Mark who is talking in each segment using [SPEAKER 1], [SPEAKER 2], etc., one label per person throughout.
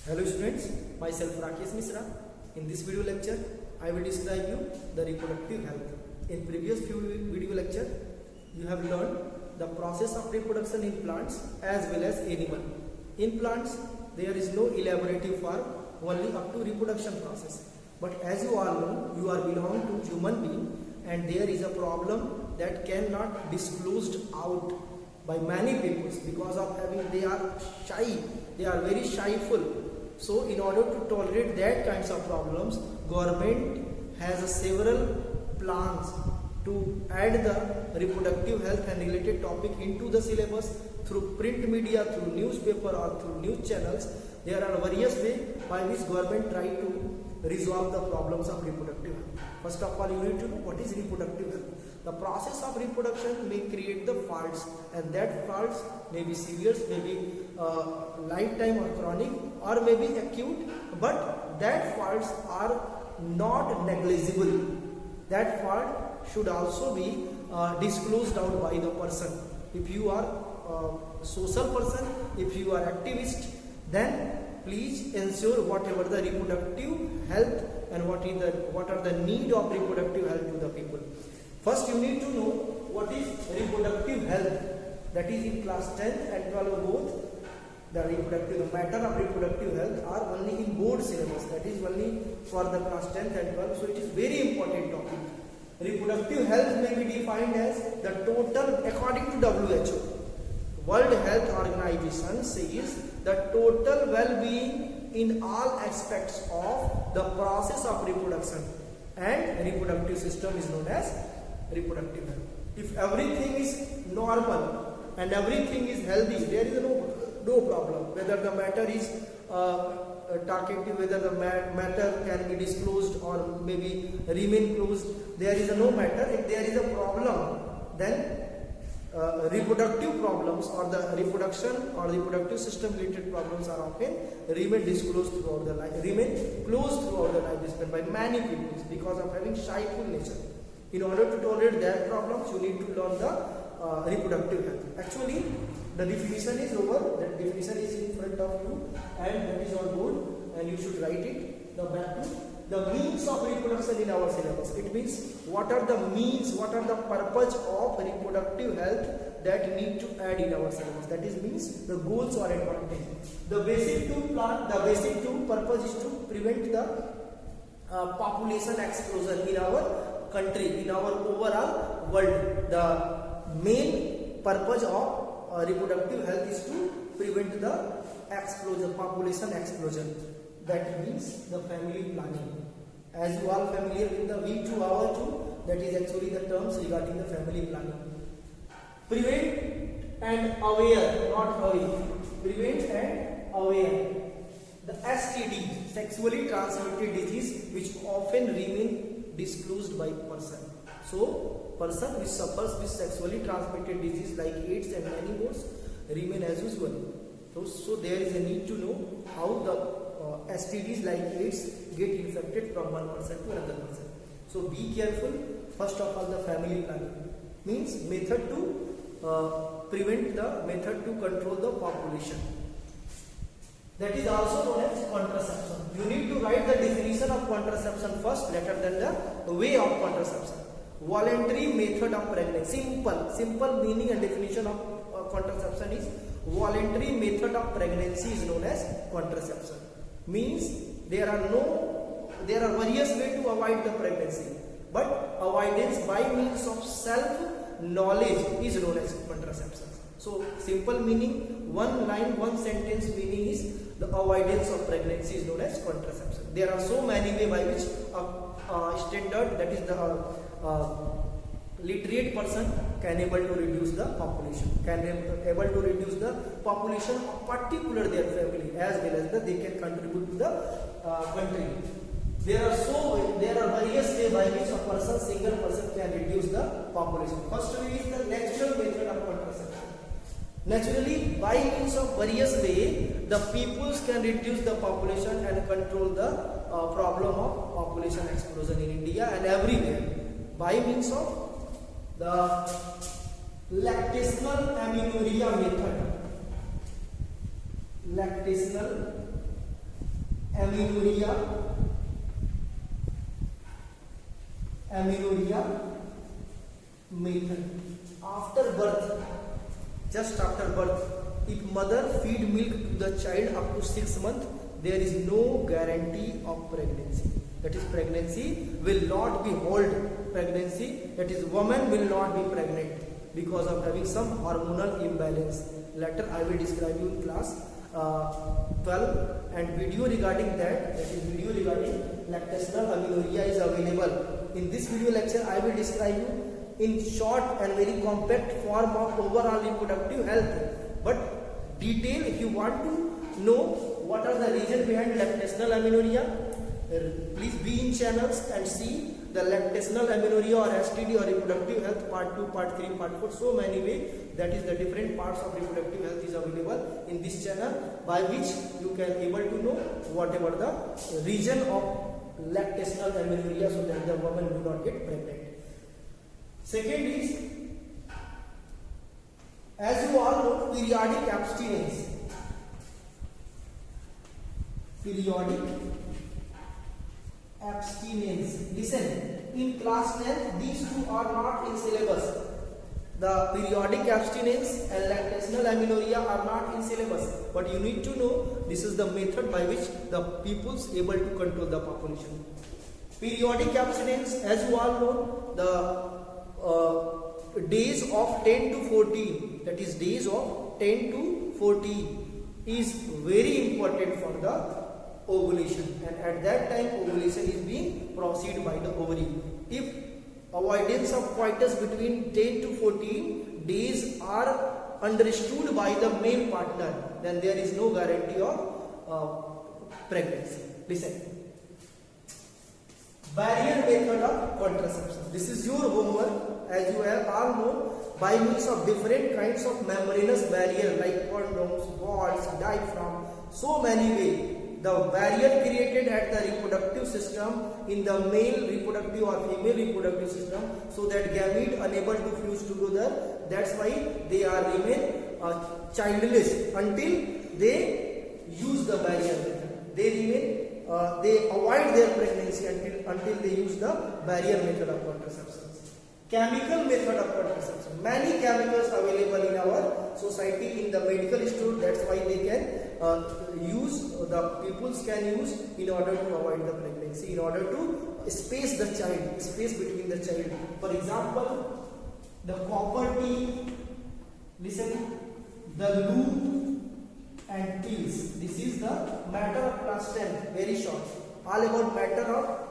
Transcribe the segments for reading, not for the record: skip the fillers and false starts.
[SPEAKER 1] Hello students, myself Rakesh Misra. In this video lecture, I will describe you the reproductive health. In previous few video lecture, you have learned the process of reproduction in plants as well as animal. In plants, there is no elaborative form, only up to reproduction process. But as you all know, you are belong to human being, and there is a problem that cannot disclosed out by many people because of having they are shy, they are very shyful. So in order to tolerate that kinds of problems, government has several plans to add the reproductive health and related topic into the syllabus through print media, through newspaper or through news channels. There are various ways by which government try to resolve the problems of reproductive health. First of all, you need to know what is reproductive health. The process of reproduction may create the faults, and that faults may be severe, may be lifetime or chronic, or may be acute, but that faults are not negligible. That fault should also be disclosed out by the person. If you are a social person, if you are activist, then please ensure whatever the reproductive health and what are the need of reproductive health to the people. First, you need to know what is reproductive health. That is in class 10th and 12 both. The matter of reproductive health are only in board syllabus. That is only for the class 10th and 12. So it is very important topic. Reproductive health may be defined as the total, according to WHO, World Health Organization says the total well-being in all aspects of the process of reproduction, and reproductive system is known as reproductive health. If everything is normal and everything is healthy, there is no problem. Whether the matter is talkative, whether the matter can be disclosed or maybe remain closed, there is no matter. If there is a problem, then reproductive problems or the reproduction or reproductive system related problems are often remain disclosed throughout the life, remain closed throughout the lifespan by many people because of having shyful nature. In order to tolerate that problems, you need to learn the reproductive health. Actually, the definition is over. That definition is in front of you, and that is on board, and you should write it. The means of reproduction in our syllabus. It means what are the means, what are the purpose of reproductive health that need to add in our syllabus. That is means the goals or advantage. The basic two purpose is to prevent the population explosion in our country, in our overall world. The main purpose of reproductive health is to prevent the explosion, population explosion. That means the family planning. As you are familiar with the V2R2, that is actually the terms regarding the family planning. Prevent and aware, not away. Prevent and aware. The STD, sexually transmitted disease, which often remain disclosed by person. So, person which suffers with sexually transmitted disease like AIDS and many more remain as usual. So there is a need to know how the STDs like AIDS get infected from one person to another person. So be careful. First of all, the family planning means method to prevent, the method to control the population. That is also known as contraception. You need to write the definition of contraception first, rather than the way of contraception. Voluntary method of pregnancy. Simple meaning and definition of contraception is voluntary method of pregnancy is known as contraception. Means there are various ways to avoid the pregnancy, but avoidance by means of self knowledge is known as contraception. So simple meaning, one line, one sentence meaning is the avoidance of pregnancy is known as contraception. There are so many ways by which a standard, that is the literate person can able to reduce the population, of particular their family, as well as they can contribute to the country. There are various ways by which a single person can reduce the population. First way is the natural method of contraception. Naturally, by means of various ways, the peoples can reduce the population and control the problem of population explosion in India and everywhere by means of the lactational amenorrhea method. Lactational amenorrhea method. After birth, just after birth, if mother feed milk to the child up to 6 months, there is no guarantee of pregnancy. That is, pregnancy will not be hold. Pregnancy, that is, woman will not be pregnant because of having some hormonal imbalance. Later I will describe you in class 12, and video regarding that is video regarding lactational amenorrhea is available. In this video lecture I will describe you in short and very compact form of overall reproductive health. But detail, if you want to know what are the reasons behind lactational amenorrhea, please be in channels and see the lactational amenorrhea or STD or reproductive health part 2, part 3, part 4. So many ways, that is the different parts of reproductive health is available in this channel, by which you can able to know whatever the reason of lactational amenorrhea, so that the woman will not get pregnant. Second is, as you all know, periodic abstinence. Listen, in class 10 these two are not in syllabus. The periodic abstinence and lactational amenorrhea are not in syllabus, but you need to know this is the method by which the people's able to control the population. Periodic abstinence, as you all know, the days of 10 to 14, that is days of 10 to 14 is very important for the ovulation, and at that time ovulation is being proceeded by the ovary. If avoidance of coitus between 10 to 14 days are understood by the male partner, then there is no guarantee of pregnancy. Listen, barrier method of contraception. This is your homework. As you have all known, by means of different kinds of membranous barrier like condoms, balls, diaphragm, so many ways, the barrier created at the reproductive system in the male reproductive or female reproductive system, so that gamete unable to fuse together. That's why they are remain childless until they use the barrier method. They remain they avoid their pregnancy until they use the barrier method of contraception. Chemical method of contraception. Many chemicals available in our society in the medical store. That's why they can use, the peoples can use in order to avoid the pregnancy, in order to space the child, space between the child. For example, the copper T, listen, the loop and pills. This is the matter of class 10, very short. All about matter of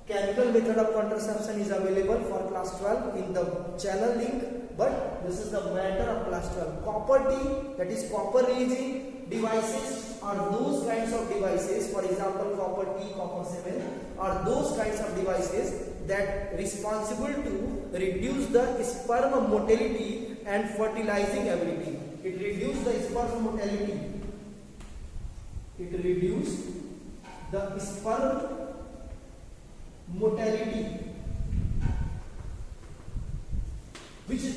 [SPEAKER 1] chemical method of contraception is available for class 12 in the channel link, but this is the matter of class 12. Copper T, that is copper releasing devices, are those kinds of devices, for example copper T, copper 7, are those kinds of devices that responsible to reduce the sperm motility and fertilizing ability. It reduces the sperm motility. It reduces the sperm motility, which is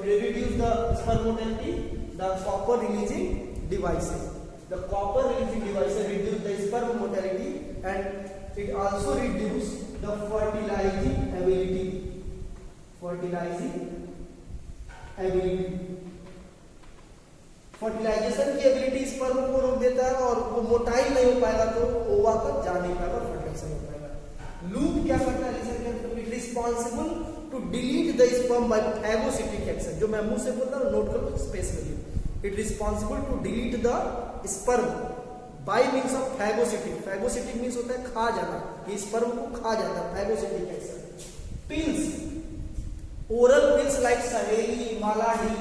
[SPEAKER 1] reduce the sperm motility. The copper releasing devices. The copper releasing devices reduce the sperm motility, and it also reduce the fertilizing ability. Fertilization की ability sperm को रोक देता है, और वो motile नहीं हो पाएगा तो ओवा तक जा नहीं पाएगा, फर्टिलाइजेशन हो पाएगा. लूप क्या करता है? It responsible to delete the sperm by phagocytic action. जो मैं मुंह से बोलता हूँ नोट करो स्पेस में. It responsible to delete the sperm by means of phagocytic. Phagocytic means होता है खा जाना, ये स्पर्म को खा जाता है, phagocytic action. Pills, oral pills like सहेली, मालाडी,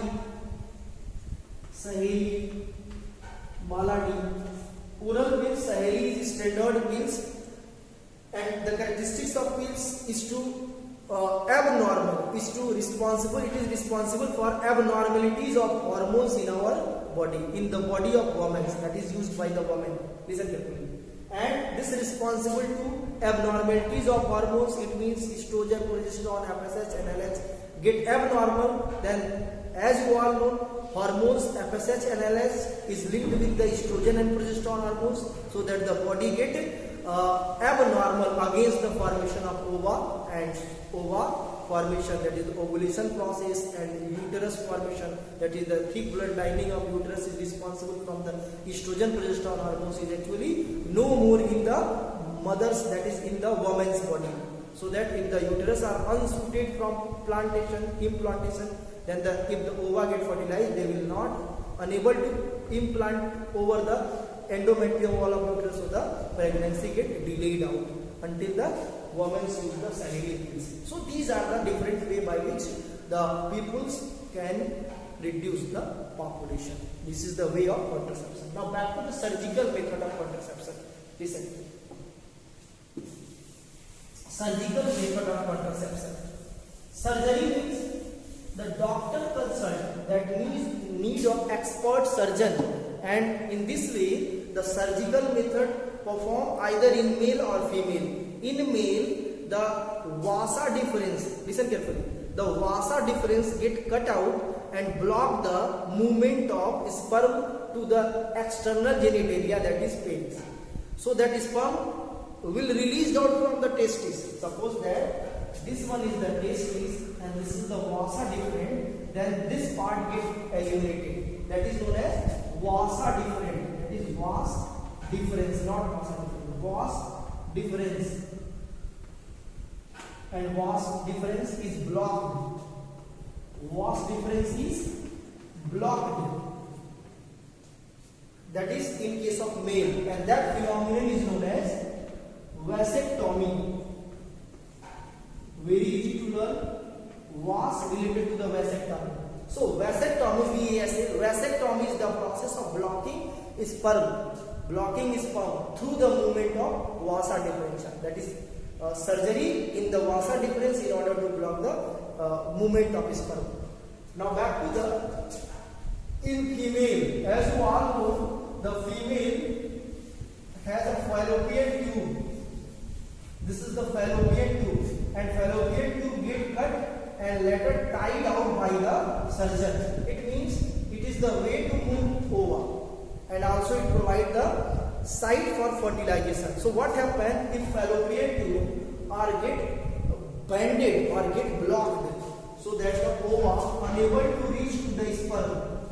[SPEAKER 1] oral pills, Saheli is standard pills, and the characteristics of pills is to abnormal, is to responsible. It is responsible for abnormalities of hormones in our body, in the body of women, that is used by the woman. Listen carefully. And this is responsible to abnormalities of hormones. It means estrogen, progesterone, FSH, and LH get abnormal. Then, as you all know, hormones FSH and LH is linked with the estrogen and progesterone hormones, so that the body get abnormal against the formation of ova and ova formation, that is the ovulation process, and uterus formation, that is the thick blood lining of uterus is responsible from the estrogen progesterone hormones is actually no more in the mother's, that is in the woman's body. So that if the uterus are unsuited from implantation, then if the ova get fertilized, they will not unable to implant over the endometrium wall of uterus, so the pregnancy get delayed out until the women use the sanitary pills. So these are the different way by which the peoples can reduce the population. This is the way of contraception. Now back to the surgical method of contraception. Listen. Surgical method of contraception. Surgery means the doctor consult that need of expert surgeon, and in this way the surgical method performed either in male or female. In male, the vasa deferens, listen carefully, the vasa deferens get cut out and block the movement of sperm to the external genitalia, that is penis. So that sperm will release out from the testis. Suppose that this one is the testis and this is the vasa deferens, then this part gets eliminated. That is known as vasa deferens. That is vas deferens, not vasa deferens. Vas deferens. And vas deferens is blocked. Vas deferens is blocked. That is in case of male, and that phenomenon is known as vasectomy. Very easy to learn. Vas related to the vasectomy. So vasectomy, vasectomy is the process of blocking sperm through the movement of vasa deferens. That is surgery in the vasa deferens in order to block the movement of sperm. Now back to the in female. As you all know, the female has a fallopian tube. This is the fallopian tube, and fallopian tube get cut and later tied out by the surgeon. It means it is the way to move ova, and also it provides the site for fertilization. So what happens if fallopian tube are get banded or get blocked, so that the ova unable to reach to the sperm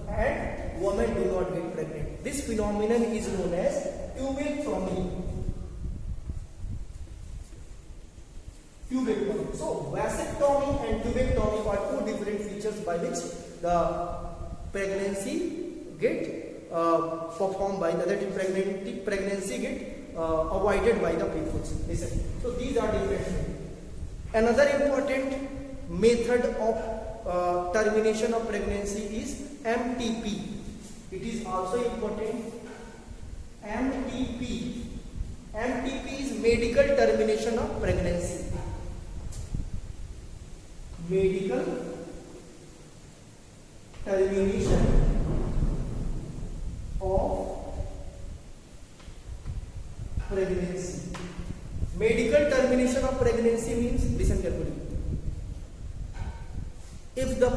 [SPEAKER 1] and women do not get pregnant. This phenomenon is known as tubectomy. Tubectomy. So vasectomy and tubectomy are two different features by which the pregnancy get performed by the pregnancy get avoided by the people. Listen. So these are different. Another important method of termination of pregnancy is MTP. It is also important. MTP. MTP is medical termination of pregnancy. Medical termination of pregnancy. Medical termination of pregnancy means, listen carefully, if the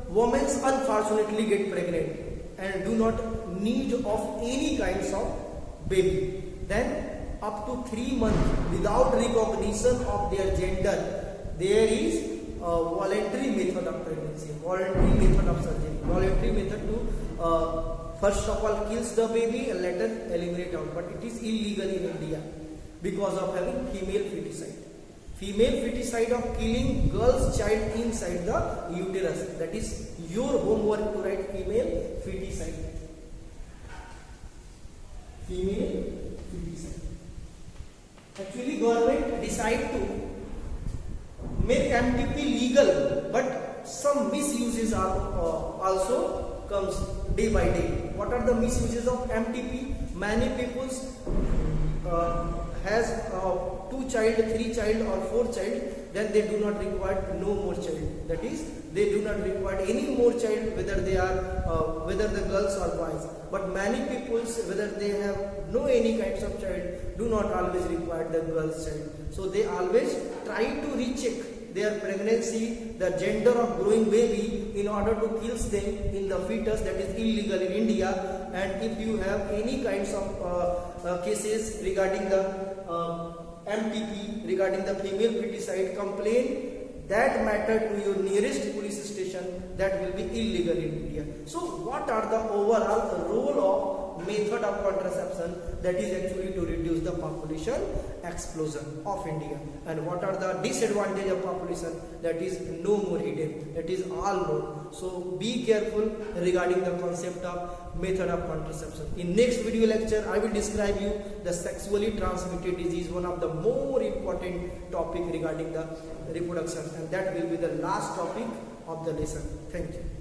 [SPEAKER 1] women unfortunately get pregnant and do not need of any kinds of baby, then up to 3 months without recognition of their gender, there is a voluntary method of pregnancy, voluntary method of surgery, voluntary method to first of all kills the baby and later eliminate out. But it is illegal in India because of having female feticide. Female feticide of killing girl's child inside the uterus. That is your homework to write female feticide. Female feticide. Actually, government decide to make MTP legal, but some misuses are also comes day by day. What are the misuses of MTP? Many people has 2 child, 3 child or 4 child, then they do not require no more child. That is, they do not require any more child, whether they are whether the girls or boys. But many people, whether they have no any kinds of child, do not always require the girl's child. So they always try to recheck their pregnancy, the gender of growing baby in order to kill them in the fetus, that is illegal in India. And if you have any kinds of cases regarding the MTP, regarding the female feticide, complain that matter to your nearest police station. That will be illegal in India. So what are the overall role of method of contraception? That is actually to reduce the population explosion of India. And what are the disadvantage of population? That is no more hidden, that is all known. So be careful regarding the concept of method of contraception. In next video lecture I will describe you the sexually transmitted disease, one of the more important topic regarding the reproduction, and that will be the last topic of the lesson. Thank you.